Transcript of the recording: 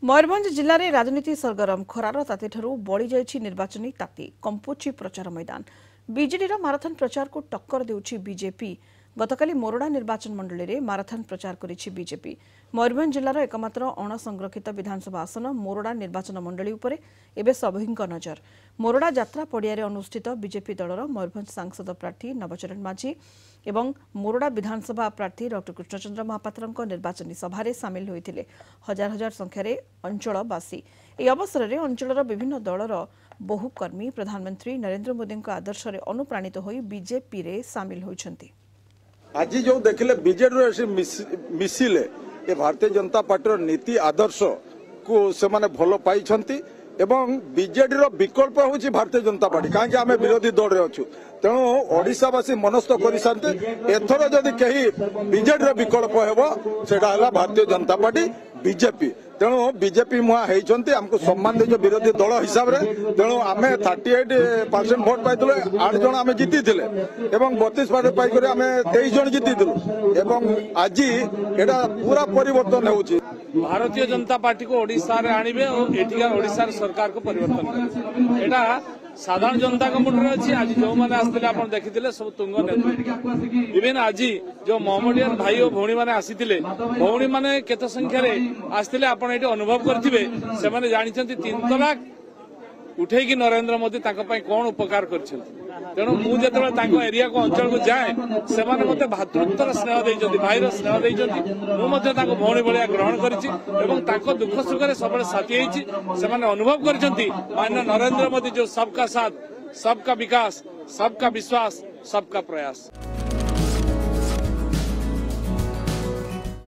मयूरभंज जिले में राजनीति सरगरम खरार ताती बढ़ी जाइछि निर्वाचनी ताती कंपुची प्रचार मैदान बीजेडी माराथन प्रचार को टक्कर देउछि बीजेपी। गतकाली मोरडा निर्वाचन मंडली में माराथन प्रचार करिछि बीजेपी। मयूरभंज जिलार एकमात्र अणसंरक्षित विधानसभा आसन मोरडा निर्वाचन मंडली उपरे एबे सभींक नजर। मोरडा यात्रा पड़िया अनुष्ठित बीजेपी दलर मयूरभंज सांसद प्रार्थी नवचरण माझी एवं मोरडा विधानसभा प्रार्थी डॉ कृष्णचंद्र महापात्र निर्वाचनी सभारे सामिल होइथिले हजार हजार संख्यार अंचलवासी। ଏହି ଅବସରରେ ଅଞ୍ଚଳର ବିଭିନ୍ନ ଦଳର ବହୁ କର୍ମୀ ପ୍ରଧାନମନ୍ତ୍ରୀ ନରେନ୍ଦ୍ର ମୋଦିଙ୍କ ଆଦର୍ଶରେ ଅନୁପ୍ରାଣିତ ହୋଇ ବିଜେପିରେ ସାମିଲ ହୋଇଛନ୍ତି। ଆଜି ଯୋଉ ଦେଖିଲେ ବିଜେଡିରେ ମିଶିଲେ ଏ ଭାରତୀୟ ଜନତା ପାର୍ଟିର ନୀତି ଆଦର୍ଶ କୁ ସେମାନେ ଭଲ ପାଇଛନ୍ତି ଏବଂ ବିଜେଡିର ବିକଳ୍ପ ହେଉଛି ଭାରତୀୟ ଜନତା ପାର୍ଟି। କାହିଁକି ଆମେ ବିରୋଧୀ ଦଳରେ ଅଛୁ, ତେଣୁ ଓଡ଼ିଶାବାସୀ ମନସ୍ଥ କରିଥାନ୍ତି ଏଥର ଯଦି କେହି ବିଜେଡିର ବିକଳ୍ପ ହେବ ସେଟା ହେଲା ଭାରତୀୟ ଜନତା ପାର୍ଟି बीजेपी। तेणु बीजेपी मुआ होती आमको सम्मान दे विरोधी दल हिसाब से। तेणु आम 38% भोट पाई 8 जन आम जीति 32% पाई 23 जन जीति आज एटा पूरा परिवर्तन हो। भारतीय जनता पार्टी को ओडिशा रे आनिबे और एठिका ओडिशा सरकार को परिवर्तन करे एटा साधारण जनता का मुंडे अच्छी। आज जो मैंने आसते आप देखी सब तुंग नेतृत्व इवेन आज जो मोहम्मदियन भाई और भौणी मैंने आसी भौणी मैंने केते संख्या आसते आप अनुभव करेंगे से मैंने जानते 3 तलाक उठेकी नरेंद्र मोदी कौन उपकार कर। तेणु मुझे एरिया को अंचल को जाए से भातृत्वर स्नेह देते भाईर स्नेह देते भौणी भाया ग्रहण कर दुख सुख सब साथी से अनुभव कर माननीय नरेंद्र मोदी जो सबका साथ सबका विकास सबका विश्वास सबका प्रयास।